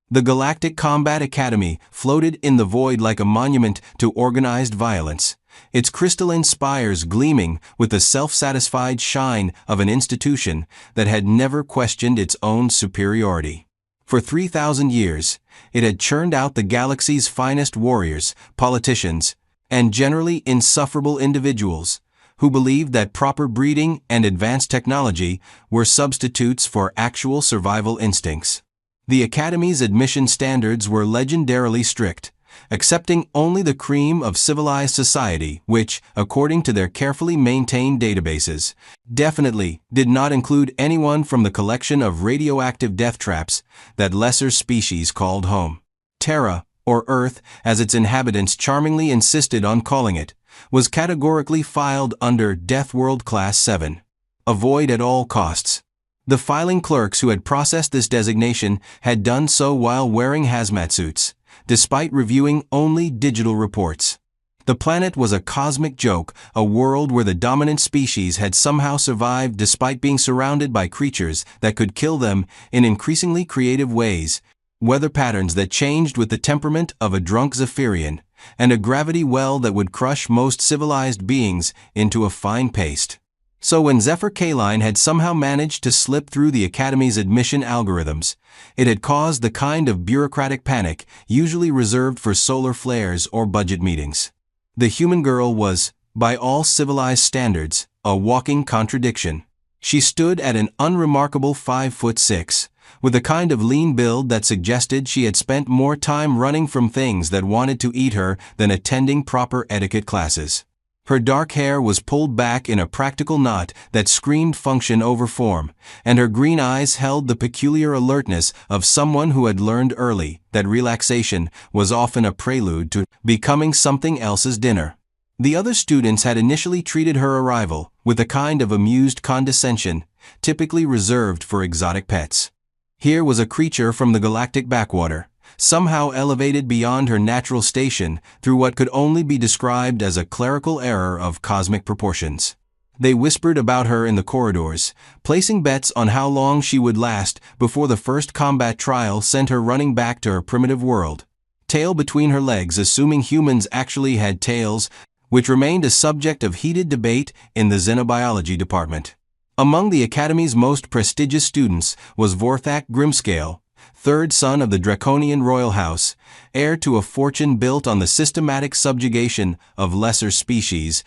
The Galactic Combat Academy floated in the void like a monument to organized violence, its crystalline spires gleaming with the self-satisfied shine of an institution that had never questioned its own superiority. For 3,000 years, it had churned out the galaxy's finest warriors, politicians, and generally insufferable individuals who believed that proper breeding and advanced technology were substitutes for actual survival instincts. The Academy's admission standards were legendarily strict, accepting only the cream of civilized society, which, according to their carefully maintained databases, definitely did not include anyone from the collection of radioactive death traps that lesser species called home. Terra, or Earth, as its inhabitants charmingly insisted on calling it, was categorically filed under Deathworld Class 7. Avoid at all costs. The filing clerks who had processed this designation had done so while wearing hazmat suits, despite reviewing only digital reports. The planet was a cosmic joke, a world where the dominant species had somehow survived despite being surrounded by creatures that could kill them in increasingly creative ways, weather patterns that changed with the temperament of a drunk Zephyrian, and a gravity well that would crush most civilized beings into a fine paste. So when Zephyr K-Line had somehow managed to slip through the Academy's admission algorithms, it had caused the kind of bureaucratic panic usually reserved for solar flares or budget meetings. The human girl was, by all civilized standards, a walking contradiction. She stood at an unremarkable 5'6", with a kind of lean build that suggested she had spent more time running from things that wanted to eat her than attending proper etiquette classes. Her dark hair was pulled back in a practical knot that screamed function over form, and her green eyes held the peculiar alertness of someone who had learned early that relaxation was often a prelude to becoming something else's dinner. The other students had initially treated her arrival with a kind of amused condescension, typically reserved for exotic pets. Here was a creature from the galactic backwater, somehow elevated beyond her natural station through what could only be described as a clerical error of cosmic proportions. They whispered about her in the corridors, placing bets on how long she would last before the first combat trial sent her running back to her primitive world, tail between her legs, assuming humans actually had tails, which remained a subject of heated debate in the xenobiology department. Among the Academy's most prestigious students was Vorthak Grimscale, third son of the Draconian royal house, heir to a fortune built on the systematic subjugation of lesser species,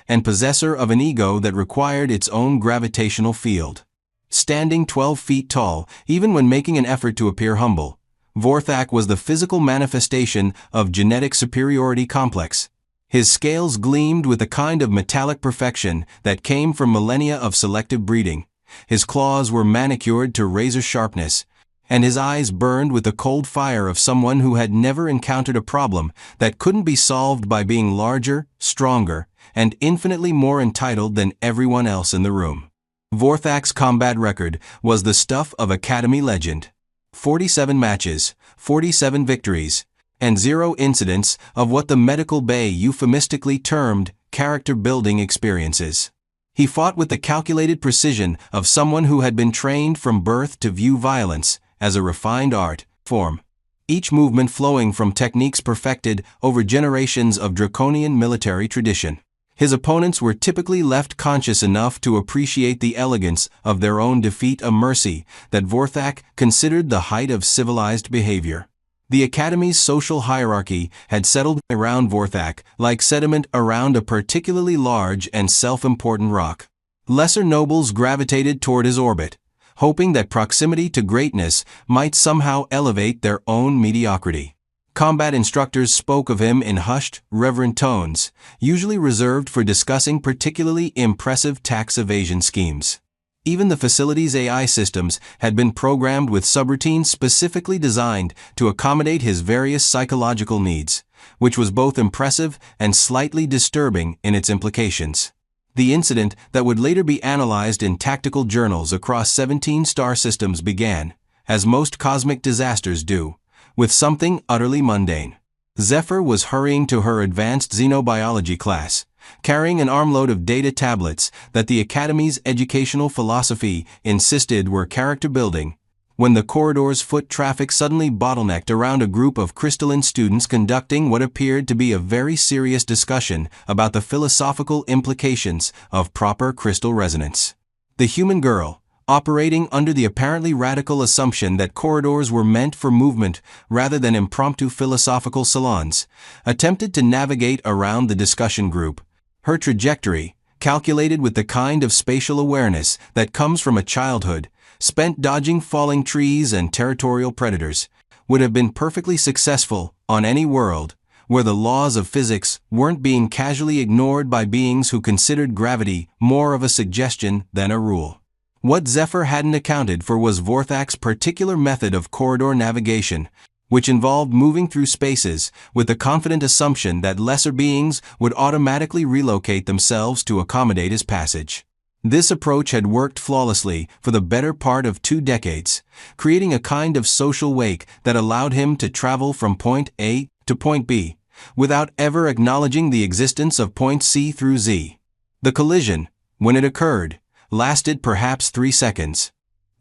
and possessor of an ego that required its own gravitational field. Standing 12 feet tall, even when making an effort to appear humble, Vorthak was the physical manifestation of genetic superiority complex. His scales gleamed with a kind of metallic perfection that came from millennia of selective breeding. His claws were manicured to razor sharpness, and his eyes burned with the cold fire of someone who had never encountered a problem that couldn't be solved by being larger, stronger, and infinitely more entitled than everyone else in the room. Vorthak's combat record was the stuff of Academy legend. 47 matches, 47 victories, and 0 incidents of what the medical bay euphemistically termed character-building experiences. He fought with the calculated precision of someone who had been trained from birth to view violence as a refined art form, each movement flowing from techniques perfected over generations of draconian military tradition. His opponents were typically left conscious enough to appreciate the elegance of their own defeat, a mercy that Vorthak considered the height of civilized behavior. The Academy's social hierarchy had settled around Vorthak like sediment around a particularly large and self-important rock. Lesser nobles gravitated toward his orbit, hoping that proximity to greatness might somehow elevate their own mediocrity. Combat instructors spoke of him in hushed, reverent tones, usually reserved for discussing particularly impressive tax evasion schemes. Even the facility's AI systems had been programmed with subroutines specifically designed to accommodate his various psychological needs, which was both impressive and slightly disturbing in its implications. The incident that would later be analyzed in tactical journals across 17 star systems began, as most cosmic disasters do, with something utterly mundane. Zephyr was hurrying to her advanced xenobiology class, carrying an armload of data tablets that the Academy's educational philosophy insisted were character building, when the corridor's foot traffic suddenly bottlenecked around a group of crystalline students conducting what appeared to be a very serious discussion about the philosophical implications of proper crystal resonance. The human girl, operating under the apparently radical assumption that corridors were meant for movement rather than impromptu philosophical salons, attempted to navigate around the discussion group. Her trajectory, calculated with the kind of spatial awareness that comes from a childhood spent dodging falling trees and territorial predators, would have been perfectly successful on any world where the laws of physics weren't being casually ignored by beings who considered gravity more of a suggestion than a rule. What Zephyr hadn't accounted for was Vorthak's particular method of corridor navigation, which involved moving through spaces with the confident assumption that lesser beings would automatically relocate themselves to accommodate his passage. This approach had worked flawlessly for the better part of 2 decades, creating a kind of social wake that allowed him to travel from point A to point B, without ever acknowledging the existence of point C through Z. The collision, when it occurred, lasted perhaps 3 seconds.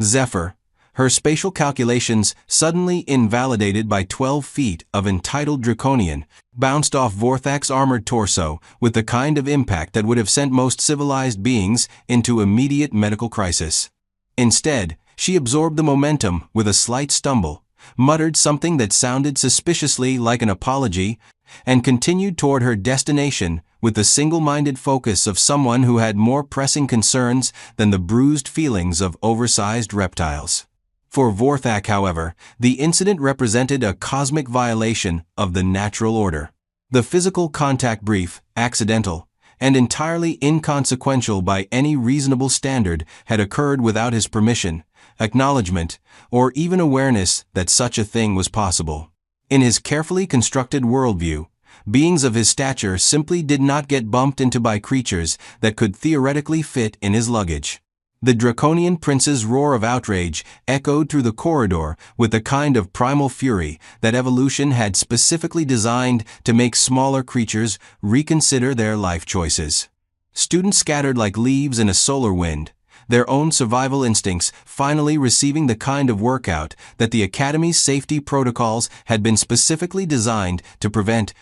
Zephyr, her spatial calculations suddenly invalidated by 12 feet of entitled draconian, bounced off Vorthak's armored torso with the kind of impact that would have sent most civilized beings into immediate medical crisis. Instead, she absorbed the momentum with a slight stumble, muttered something that sounded suspiciously like an apology, and continued toward her destination with the single-minded focus of someone who had more pressing concerns than the bruised feelings of oversized reptiles. For Vorthak, however, the incident represented a cosmic violation of the natural order. The physical contact, brief, accidental, and entirely inconsequential by any reasonable standard, had occurred without his permission, acknowledgement, or even awareness that such a thing was possible. In his carefully constructed worldview, beings of his stature simply did not get bumped into by creatures that could theoretically fit in his luggage. The draconian prince's roar of outrage echoed through the corridor with the kind of primal fury that evolution had specifically designed to make smaller creatures reconsider their life choices. Students scattered like leaves in a solar wind, their own survival instincts finally receiving the kind of workout that the Academy's safety protocols had been specifically designed to prevent.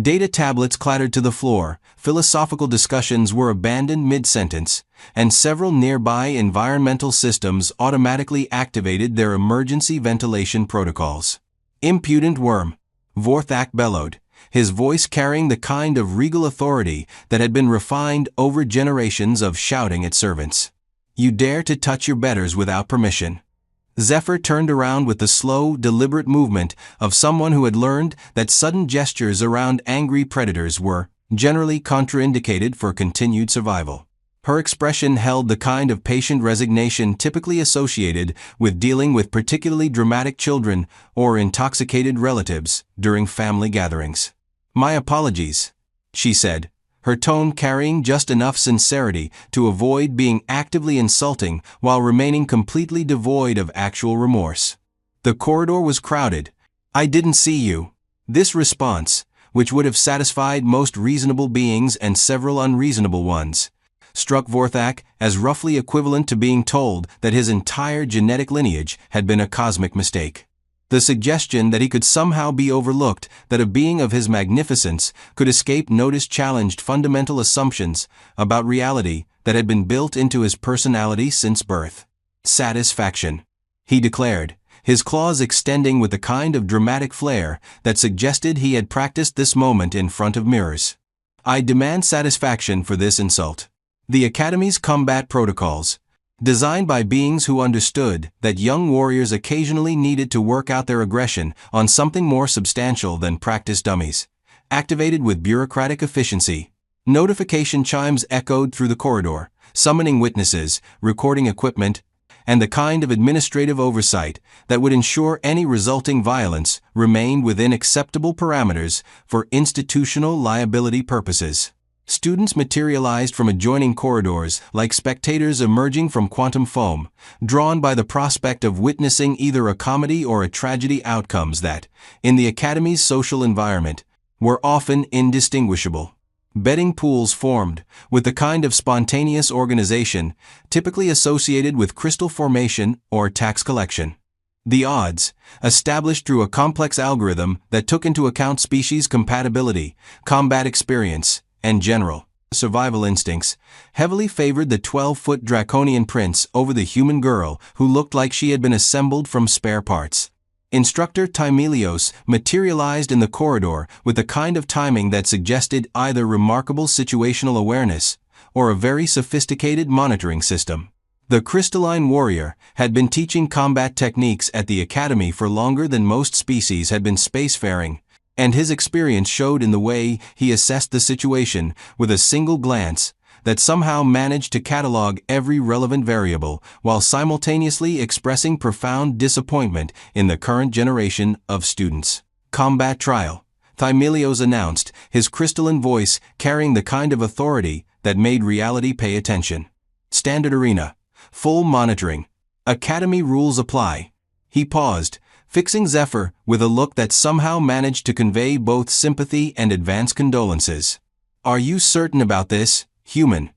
Data tablets clattered to the floor, philosophical discussions were abandoned mid-sentence, and several nearby environmental systems automatically activated their emergency ventilation protocols. "Impudent worm!" Vorthak bellowed, his voice carrying the kind of regal authority that had been refined over generations of shouting at servants. "You dare to touch your betters without permission." Zephyr turned around with the slow, deliberate movement of someone who had learned that sudden gestures around angry predators were generally contraindicated for continued survival. Her expression held the kind of patient resignation typically associated with dealing with particularly dramatic children or intoxicated relatives during family gatherings. "My apologies," she said, her tone carrying just enough sincerity to avoid being actively insulting while remaining completely devoid of actual remorse. The corridor was crowded. "I didn't see you." This response, which would have satisfied most reasonable beings and several unreasonable ones, struck Vorthak as roughly equivalent to being told that his entire genetic lineage had been a cosmic mistake. The suggestion that he could somehow be overlooked, that a being of his magnificence could escape notice, challenged fundamental assumptions about reality that had been built into his personality since birth. "Satisfaction," he declared, his claws extending with the kind of dramatic flair that suggested he had practiced this moment in front of mirrors. "I demand satisfaction for this insult." The Academy's combat protocols, designed by beings who understood that young warriors occasionally needed to work out their aggression on something more substantial than practice dummies, activated with bureaucratic efficiency. Notification chimes echoed through the corridor, summoning witnesses, recording equipment, and the kind of administrative oversight that would ensure any resulting violence remained within acceptable parameters for institutional liability purposes. Students materialized from adjoining corridors like spectators emerging from quantum foam, drawn by the prospect of witnessing either a comedy or a tragedy, outcomes that, in the Academy's social environment, were often indistinguishable. Betting pools formed, with the kind of spontaneous organization typically associated with crystal formation or tax collection. The odds, established through a complex algorithm that took into account species compatibility, combat experience, and general survival instincts, heavily favored the 12-foot draconian prince over the human girl who looked like she had been assembled from spare parts. Instructor Timelios materialized in the corridor with a kind of timing that suggested either remarkable situational awareness or a very sophisticated monitoring system. The crystalline warrior had been teaching combat techniques at the academy for longer than most species had been spacefaring, and his experience showed in the way he assessed the situation with a single glance that somehow managed to catalog every relevant variable while simultaneously expressing profound disappointment in the current generation of students. Combat trial, Thymelios announced, his crystalline voice carrying the kind of authority that made reality pay attention. Standard arena. Full monitoring. Academy rules apply. He paused, fixing Zephyr with a look that somehow managed to convey both sympathy and advance condolences. Are you certain about this, human?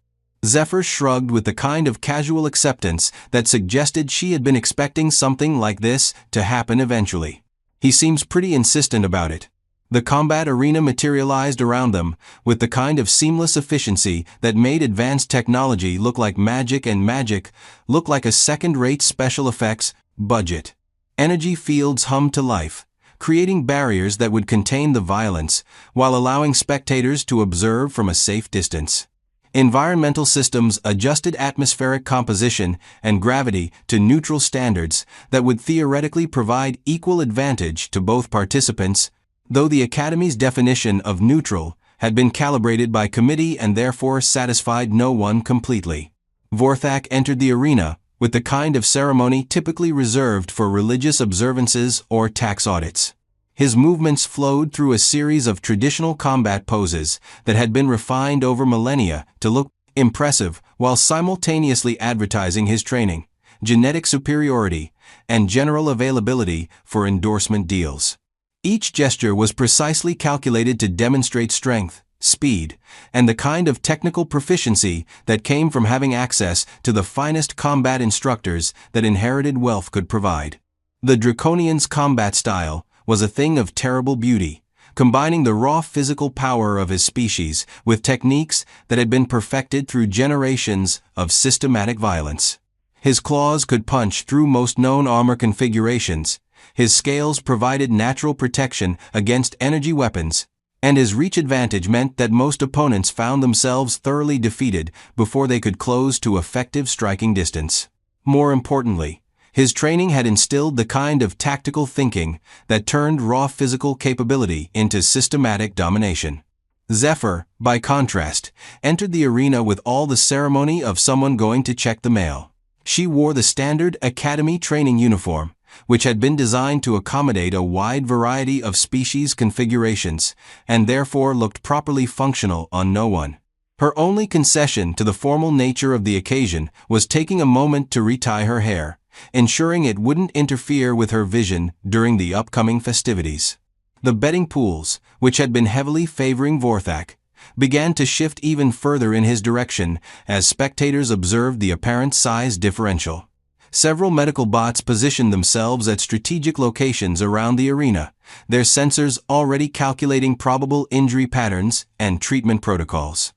Zephyr shrugged with the kind of casual acceptance that suggested she had been expecting something like this to happen eventually. He seems pretty insistent about it. The combat arena materialized around them with the kind of seamless efficiency that made advanced technology look like magic and magic look like a second-rate special effects budget. Energy fields hummed to life, creating barriers that would contain the violence while allowing spectators to observe from a safe distance. Environmental systems adjusted atmospheric composition and gravity to neutral standards that would theoretically provide equal advantage to both participants, though the Academy's definition of neutral had been calibrated by committee and therefore satisfied no one completely. Vorthak entered the arena with the kind of ceremony typically reserved for religious observances or tax audits. His movements flowed through a series of traditional combat poses that had been refined over millennia to look impressive while simultaneously advertising his training, genetic superiority, and general availability for endorsement deals. Each gesture was precisely calculated to demonstrate strength, speed, and the kind of technical proficiency that came from having access to the finest combat instructors that inherited wealth could provide. The Draconian's combat style was a thing of terrible beauty, combining the raw physical power of his species with techniques that had been perfected through generations of systematic violence. His claws could punch through most known armor configurations, his scales provided natural protection against energy weapons, and his reach advantage meant that most opponents found themselves thoroughly defeated before they could close to effective striking distance. More importantly, his training had instilled the kind of tactical thinking that turned raw physical capability into systematic domination. Zephyr, by contrast, entered the arena with all the ceremony of someone going to check the mail. She wore the standard Academy training uniform, which had been designed to accommodate a wide variety of species configurations, and therefore looked properly functional on no one. Her only concession to the formal nature of the occasion was taking a moment to retie her hair, ensuring it wouldn't interfere with her vision during the upcoming festivities. The betting pools, which had been heavily favoring Vorthak, began to shift even further in his direction as spectators observed the apparent size differential. Several medical bots positioned themselves at strategic locations around the arena, their sensors already calculating probable injury patterns and treatment protocols.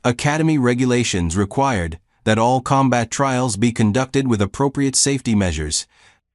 Academy regulations required that all combat trials be conducted with appropriate safety measures,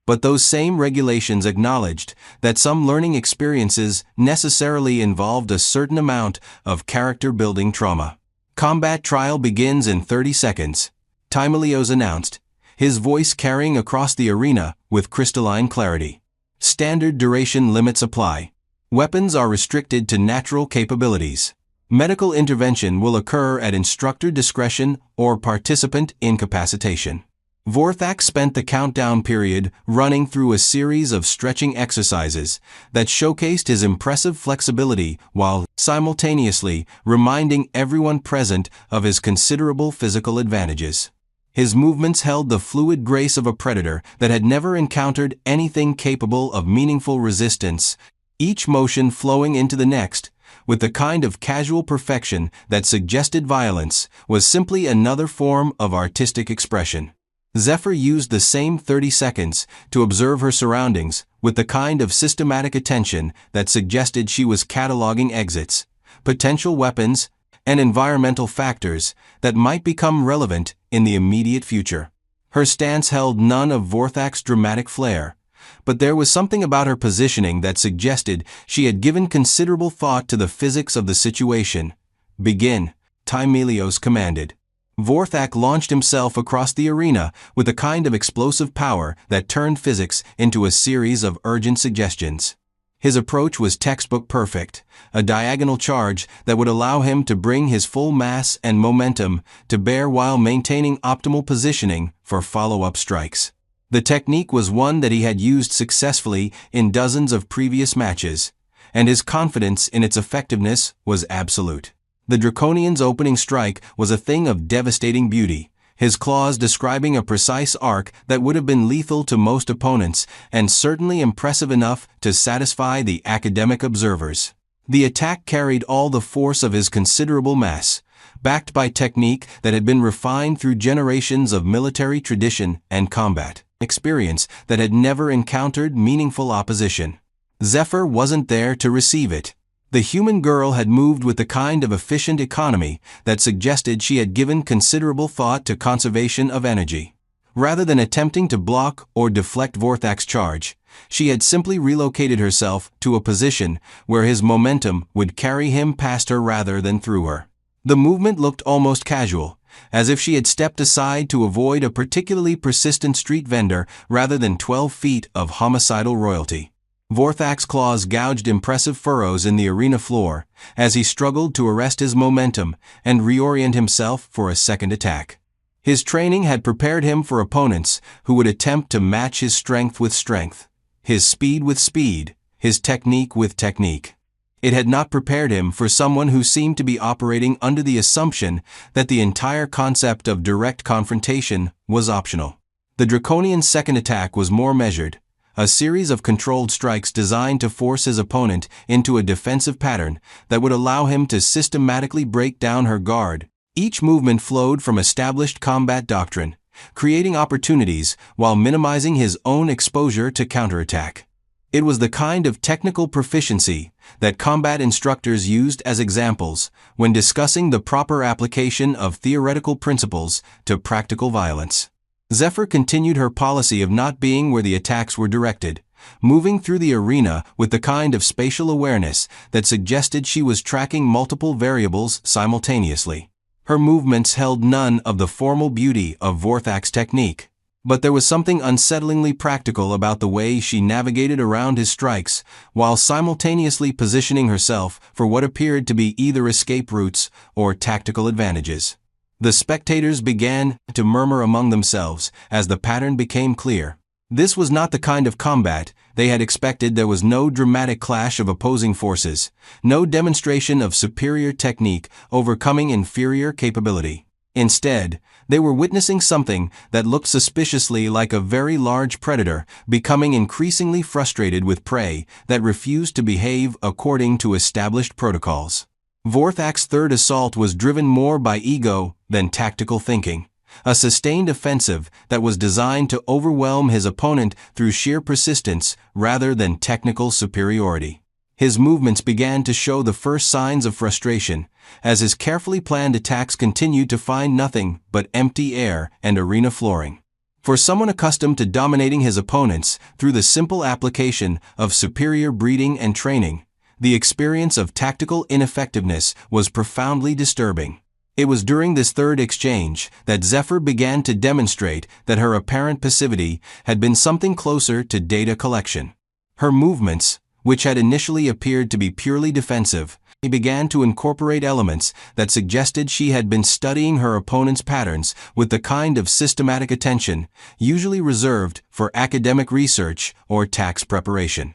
but those same regulations acknowledged that some learning experiences necessarily involved a certain amount of character-building trauma. Combat trial begins in 30 seconds, Timelios announced, his voice carrying across the arena with crystalline clarity. Standard duration limits apply. Weapons are restricted to natural capabilities. Medical intervention will occur at instructor discretion or participant incapacitation. Vorthak spent the countdown period running through a series of stretching exercises that showcased his impressive flexibility while simultaneously reminding everyone present of his considerable physical advantages. His movements held the fluid grace of a predator that had never encountered anything capable of meaningful resistance, each motion flowing into the next, with the kind of casual perfection that suggested violence was simply another form of artistic expression. Zephyr used the same 30 seconds to observe her surroundings with the kind of systematic attention that suggested she was cataloging exits, potential weapons, and environmental factors that might become relevant in the immediate future. Her stance held none of Vorthak's dramatic flair, but there was something about her positioning that suggested she had given considerable thought to the physics of the situation. "Begin," Timelios commanded. Vorthak launched himself across the arena with a kind of explosive power that turned physics into a series of urgent suggestions. His approach was textbook perfect, a diagonal charge that would allow him to bring his full mass and momentum to bear while maintaining optimal positioning for follow-up strikes. The technique was one that he had used successfully in dozens of previous matches, and his confidence in its effectiveness was absolute. The Draconian's opening strike was a thing of devastating beauty, his claws describing a precise arc that would have been lethal to most opponents and certainly impressive enough to satisfy the academic observers. The attack carried all the force of his considerable mass, backed by technique that had been refined through generations of military tradition and combat experience that had never encountered meaningful opposition. Zephyr wasn't there to receive it. The human girl had moved with the kind of efficient economy that suggested she had given considerable thought to conservation of energy. Rather than attempting to block or deflect Vorthak's charge, she had simply relocated herself to a position where his momentum would carry him past her rather than through her. The movement looked almost casual, as if she had stepped aside to avoid a particularly persistent street vendor rather than 12 feet of homicidal royalty. Vorthak's claws gouged impressive furrows in the arena floor as he struggled to arrest his momentum and reorient himself for a second attack. His training had prepared him for opponents who would attempt to match his strength with strength, his speed with speed, his technique with technique. It had not prepared him for someone who seemed to be operating under the assumption that the entire concept of direct confrontation was optional. The Draconian's second attack was more measured, a series of controlled strikes designed to force his opponent into a defensive pattern that would allow him to systematically break down her guard. Each movement flowed from established combat doctrine, creating opportunities while minimizing his own exposure to counterattack. It was the kind of technical proficiency that combat instructors used as examples when discussing the proper application of theoretical principles to practical violence. Zephyr continued her policy of not being where the attacks were directed, moving through the arena with the kind of spatial awareness that suggested she was tracking multiple variables simultaneously. Her movements held none of the formal beauty of Vorthak's technique, but there was something unsettlingly practical about the way she navigated around his strikes while simultaneously positioning herself for what appeared to be either escape routes or tactical advantages. The spectators began to murmur among themselves as the pattern became clear. This was not the kind of combat they had expected. There was no dramatic clash of opposing forces, no demonstration of superior technique overcoming inferior capability. Instead, they were witnessing something that looked suspiciously like a very large predator becoming increasingly frustrated with prey that refused to behave according to established protocols. Vorthak's third assault was driven more by ego than tactical thinking, a sustained offensive that was designed to overwhelm his opponent through sheer persistence rather than technical superiority. His movements began to show the first signs of frustration, as his carefully planned attacks continued to find nothing but empty air and arena flooring. For someone accustomed to dominating his opponents through the simple application of superior breeding and training, the experience of tactical ineffectiveness was profoundly disturbing. It was during this third exchange that Zephyr began to demonstrate that her apparent passivity had been something closer to data collection. Her movements, which had initially appeared to be purely defensive, began to incorporate elements that suggested she had been studying her opponent's patterns with the kind of systematic attention usually reserved for academic research or tax preparation.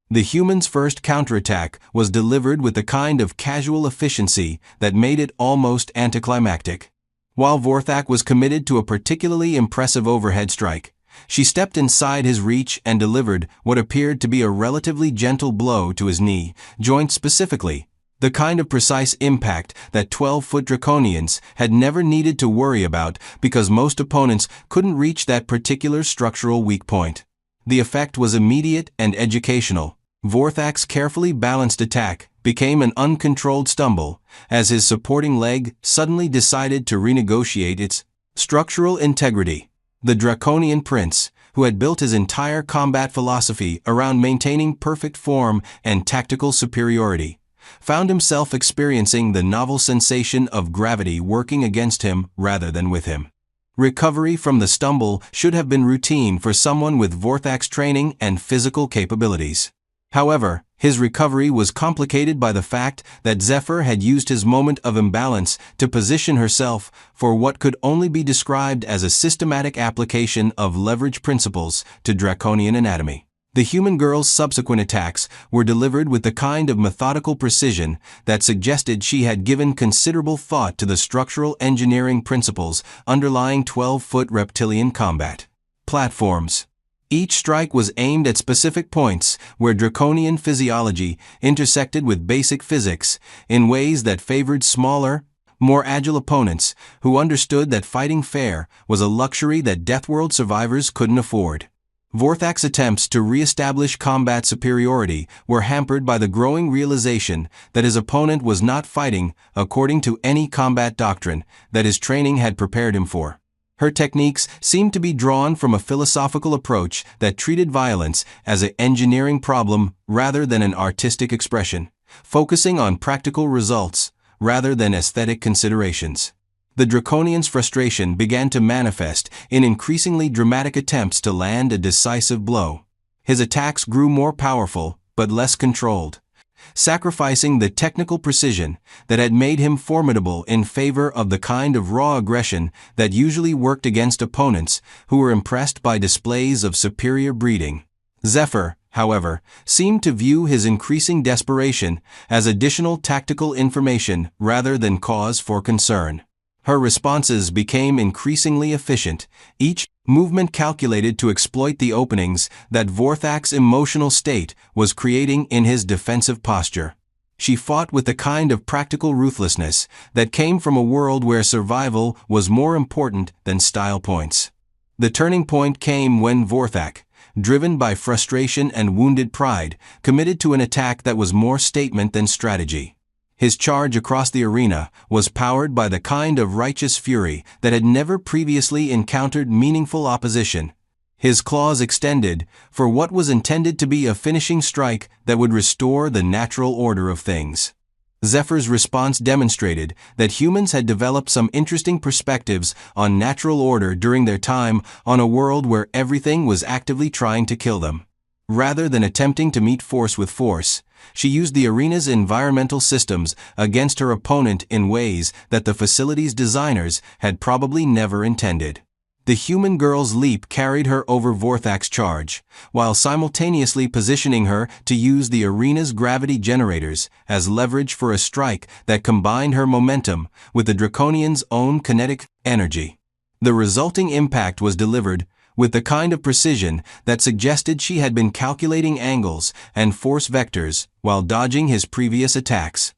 The human's first counterattack was delivered with the kind of casual efficiency that made it almost anticlimactic. While Vorthak was committed to a particularly impressive overhead strike, she stepped inside his reach and delivered what appeared to be a relatively gentle blow to his knee joint specifically. The kind of precise impact that 12-foot draconians had never needed to worry about because most opponents couldn't reach that particular structural weak point. The effect was immediate and educational. Vorthak's carefully balanced attack became an uncontrolled stumble as his supporting leg suddenly decided to renegotiate its structural integrity. The Draconian Prince, who had built his entire combat philosophy around maintaining perfect form and tactical superiority, found himself experiencing the novel sensation of gravity working against him rather than with him. Recovery from the stumble should have been routine for someone with Vorthak's training and physical capabilities. However, his recovery was complicated by the fact that Zephyr had used his moment of imbalance to position herself for what could only be described as a systematic application of leverage principles to draconian anatomy. The human girl's subsequent attacks were delivered with the kind of methodical precision that suggested she had given considerable thought to the structural engineering principles underlying 12-foot reptilian combat platforms. Each strike was aimed at specific points where draconian physiology intersected with basic physics in ways that favored smaller, more agile opponents who understood that fighting fair was a luxury that Deathworld survivors couldn't afford. Vorthak's attempts to re-establish combat superiority were hampered by the growing realization that his opponent was not fighting according to any combat doctrine that his training had prepared him for. Her techniques seemed to be drawn from a philosophical approach that treated violence as an engineering problem rather than an artistic expression, focusing on practical results rather than aesthetic considerations. The Draconian's frustration began to manifest in increasingly dramatic attempts to land a decisive blow. His attacks grew more powerful but less controlled, sacrificing the technical precision that had made him formidable in favor of the kind of raw aggression that usually worked against opponents who were impressed by displays of superior breeding. Zephyr, however, seemed to view his increasing desperation as additional tactical information rather than cause for concern. Her responses became increasingly efficient, each movement calculated to exploit the openings that Vorthak's emotional state was creating in his defensive posture. She fought with the kind of practical ruthlessness that came from a world where survival was more important than style points. The turning point came when Vorthak, driven by frustration and wounded pride, committed to an attack that was more statement than strategy. His charge across the arena was powered by the kind of righteous fury that had never previously encountered meaningful opposition. His claws extended for what was intended to be a finishing strike that would restore the natural order of things. Zephyr's response demonstrated that humans had developed some interesting perspectives on natural order during their time on a world where everything was actively trying to kill them. Rather than attempting to meet force with force, she used the arena's environmental systems against her opponent in ways that the facility's designers had probably never intended. The human girl's leap carried her over Vorthak's charge, while simultaneously positioning her to use the arena's gravity generators as leverage for a strike that combined her momentum with the Draconian's own kinetic energy. The resulting impact was delivered with the kind of precision that suggested she had been calculating angles and force vectors while dodging his previous attacks.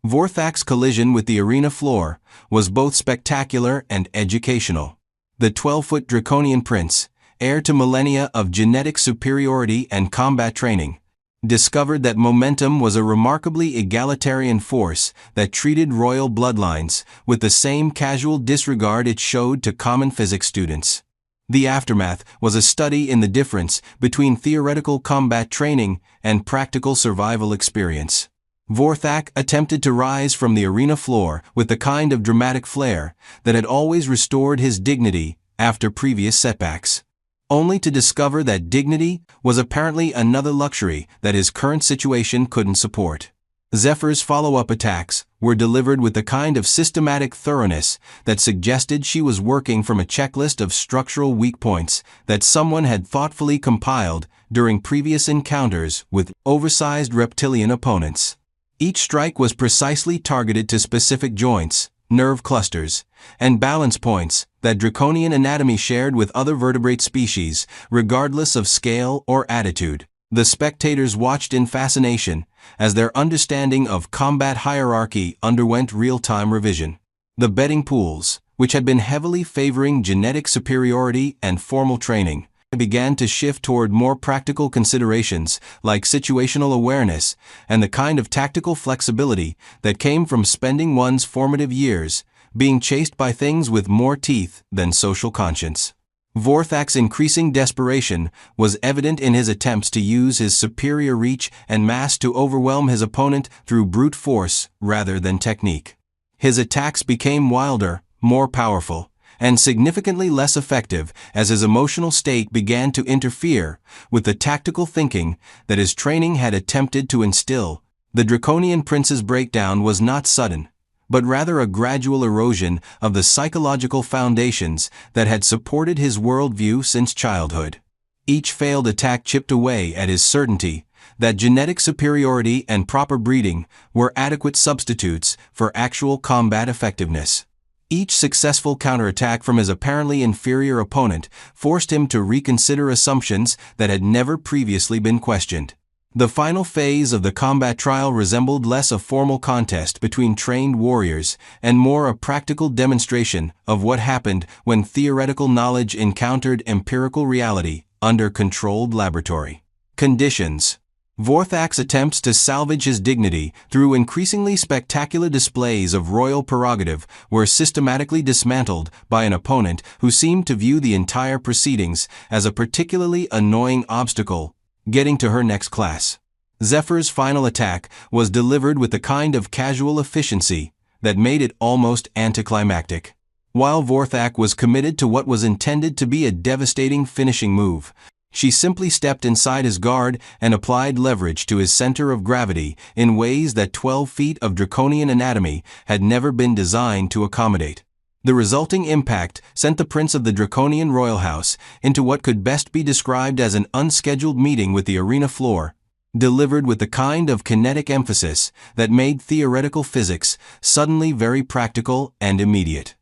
Vorthak's collision with the arena floor was both spectacular and educational. The 12-foot Draconian Prince, heir to millennia of genetic superiority and combat training, discovered that momentum was a remarkably egalitarian force that treated royal bloodlines with the same casual disregard it showed to common physics students. The aftermath was a study in the difference between theoretical combat training and practical survival experience. Vorthak attempted to rise from the arena floor with the kind of dramatic flair that had always restored his dignity after previous setbacks, only to discover that dignity was apparently another luxury that his current situation couldn't support. Zephyr's follow-up attacks were delivered with the kind of systematic thoroughness that suggested she was working from a checklist of structural weak points that someone had thoughtfully compiled during previous encounters with oversized reptilian opponents. Each strike was precisely targeted to specific joints, nerve clusters, and balance points that draconian anatomy shared with other vertebrate species, regardless of scale or attitude. The spectators watched in fascination as their understanding of combat hierarchy underwent real-time revision. The betting pools, which had been heavily favoring genetic superiority and formal training, began to shift toward more practical considerations like situational awareness and the kind of tactical flexibility that came from spending one's formative years being chased by things with more teeth than social conscience. Vorthak's increasing desperation was evident in his attempts to use his superior reach and mass to overwhelm his opponent through brute force rather than technique. His attacks became wilder, more powerful, and significantly less effective as his emotional state began to interfere with the tactical thinking that his training had attempted to instill. The Draconian Prince's breakdown was not sudden, but rather a gradual erosion of the psychological foundations that had supported his worldview since childhood. Each failed attack chipped away at his certainty that genetic superiority and proper breeding were adequate substitutes for actual combat effectiveness. Each successful counterattack from his apparently inferior opponent forced him to reconsider assumptions that had never previously been questioned. The final phase of the combat trial resembled less a formal contest between trained warriors and more a practical demonstration of what happened when theoretical knowledge encountered empirical reality under controlled laboratory conditions. Vorthak's attempts to salvage his dignity through increasingly spectacular displays of royal prerogative were systematically dismantled by an opponent who seemed to view the entire proceedings as a particularly annoying obstacle getting to her next class. Zephyr's final attack was delivered with the kind of casual efficiency that made it almost anticlimactic. While Vorthak was committed to what was intended to be a devastating finishing move, she simply stepped inside his guard and applied leverage to his center of gravity in ways that 12 feet of draconian anatomy had never been designed to accommodate. The resulting impact sent the Prince of the Draconian Royal House into what could best be described as an unscheduled meeting with the arena floor, delivered with the kind of kinetic emphasis that made theoretical physics suddenly very practical and immediate.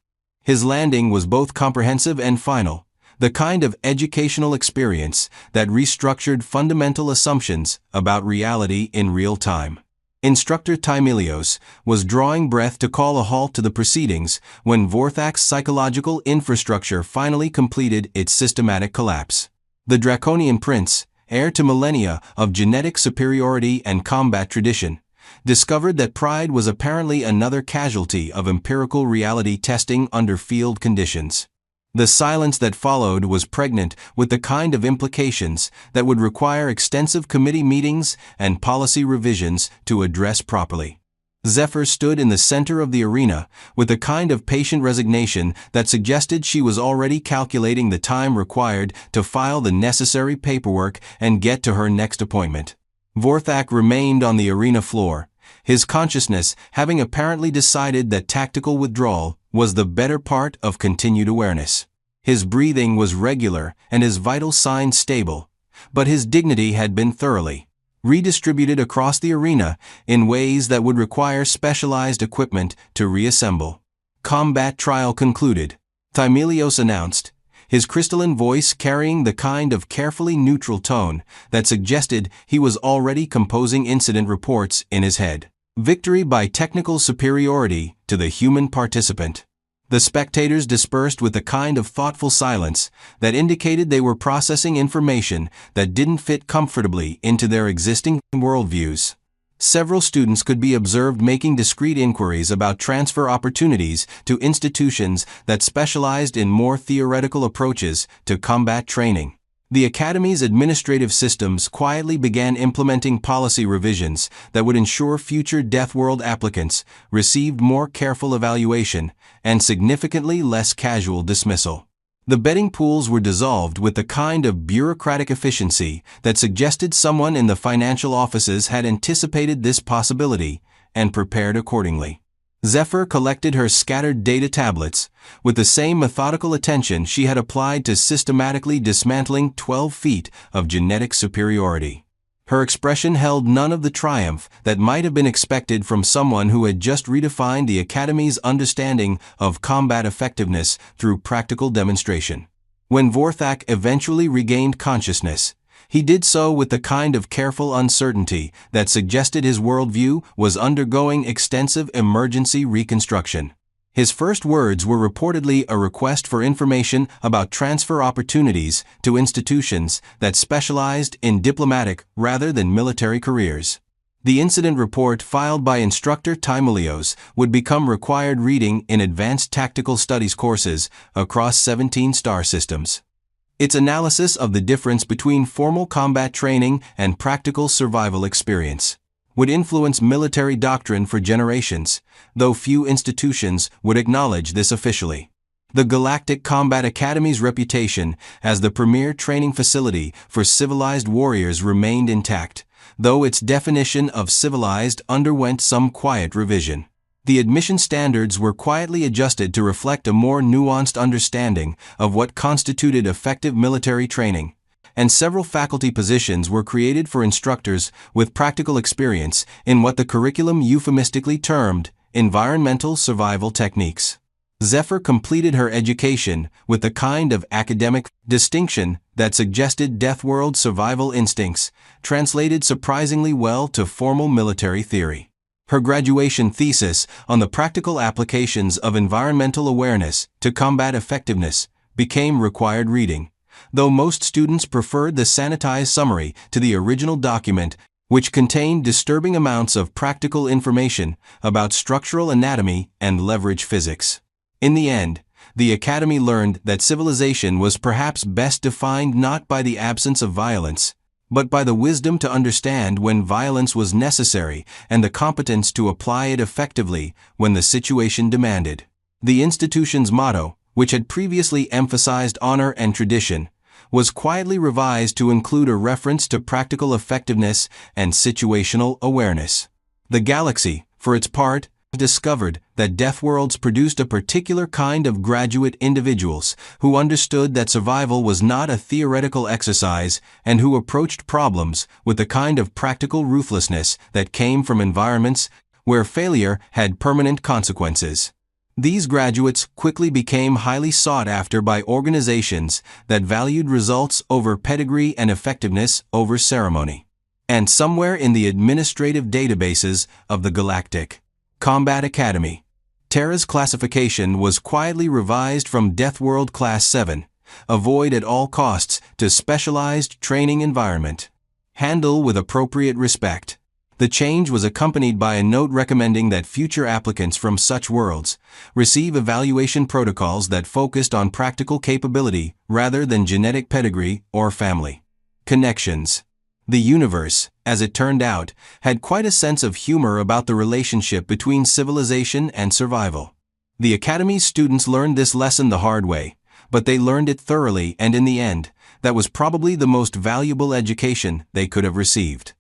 His landing was both comprehensive and final, the kind of educational experience that restructured fundamental assumptions about reality in real time. Instructor Timelios was drawing breath to call a halt to the proceedings when Vorthak's psychological infrastructure finally completed its systematic collapse. The Draconian Prince, heir to millennia of genetic superiority and combat tradition, discovered that pride was apparently another casualty of empirical reality testing under field conditions. The silence that followed was pregnant with the kind of implications that would require extensive committee meetings and policy revisions to address properly. Zephyr stood in the center of the arena with a kind of patient resignation that suggested she was already calculating the time required to file the necessary paperwork and get to her next appointment. Vorthak remained on the arena floor, his consciousness having apparently decided that tactical withdrawal was the better part of continued awareness. His breathing was regular and his vital signs stable, but his dignity had been thoroughly redistributed across the arena in ways that would require specialized equipment to reassemble. Combat trial concluded, Timelios announced, his crystalline voice carrying the kind of carefully neutral tone that suggested he was already composing incident reports in his head. Victory by technical superiority to the human participant. The spectators dispersed with a kind of thoughtful silence that indicated they were processing information that didn't fit comfortably into their existing worldviews. Several students could be observed making discreet inquiries about transfer opportunities to institutions that specialized in more theoretical approaches to combat training. The Academy's administrative systems quietly began implementing policy revisions that would ensure future Deathworld applicants received more careful evaluation and significantly less casual dismissal. The betting pools were dissolved with the kind of bureaucratic efficiency that suggested someone in the financial offices had anticipated this possibility and prepared accordingly. Zephyr collected her scattered data tablets with the same methodical attention she had applied to systematically dismantling 12 feet of genetic superiority. Her expression held none of the triumph that might have been expected from someone who had just redefined the Academy's understanding of combat effectiveness through practical demonstration. When Vorthak eventually regained consciousness, He did so with the kind of careful uncertainty that suggested his worldview was undergoing extensive emergency reconstruction. His first words were reportedly a request for information about transfer opportunities to institutions that specialized in diplomatic rather than military careers. The incident report filed by Instructor Timoleos would become required reading in advanced tactical studies courses across 17 star systems. Its analysis of the difference between formal combat training and practical survival experience would influence military doctrine for generations, though few institutions would acknowledge this officially. The Galactic Combat Academy's reputation as the premier training facility for civilized warriors remained intact, though its definition of civilized underwent some quiet revision. The admission standards were quietly adjusted to reflect a more nuanced understanding of what constituted effective military training, and several faculty positions were created for instructors with practical experience in what the curriculum euphemistically termed environmental survival techniques. Zephyr completed her education with the kind of academic distinction that suggested Deathworld survival instincts translated surprisingly well to formal military theory. Her graduation thesis on the practical applications of environmental awareness to combat effectiveness became required reading, though most students preferred the sanitized summary to the original document, which contained disturbing amounts of practical information about structural anatomy and leverage physics. In the end, the Academy learned that civilization was perhaps best defined not by the absence of violence, but by the wisdom to understand when violence was necessary and the competence to apply it effectively when the situation demanded. The institution's motto, which had previously emphasized honor and tradition, was quietly revised to include a reference to practical effectiveness and situational awareness. The galaxy, for its part, discovered that Deathworlds produced a particular kind of graduate individuals who understood that survival was not a theoretical exercise and who approached problems with the kind of practical ruthlessness that came from environments where failure had permanent consequences. These graduates quickly became highly sought after by organizations that valued results over pedigree and effectiveness over ceremony. And somewhere in the administrative databases of the Galactic Combat Academy, Terra's classification was quietly revised from Deathworld Class 7, avoid at all costs, to Specialized Training Environment. Handle with appropriate respect. The change was accompanied by a note recommending that future applicants from such worlds receive evaluation protocols that focused on practical capability rather than genetic pedigree or family connections. The universe, as it turned out, had quite a sense of humor about the relationship between civilization and survival. The Academy's students learned this lesson the hard way, but they learned it thoroughly, and in the end, that was probably the most valuable education they could have received.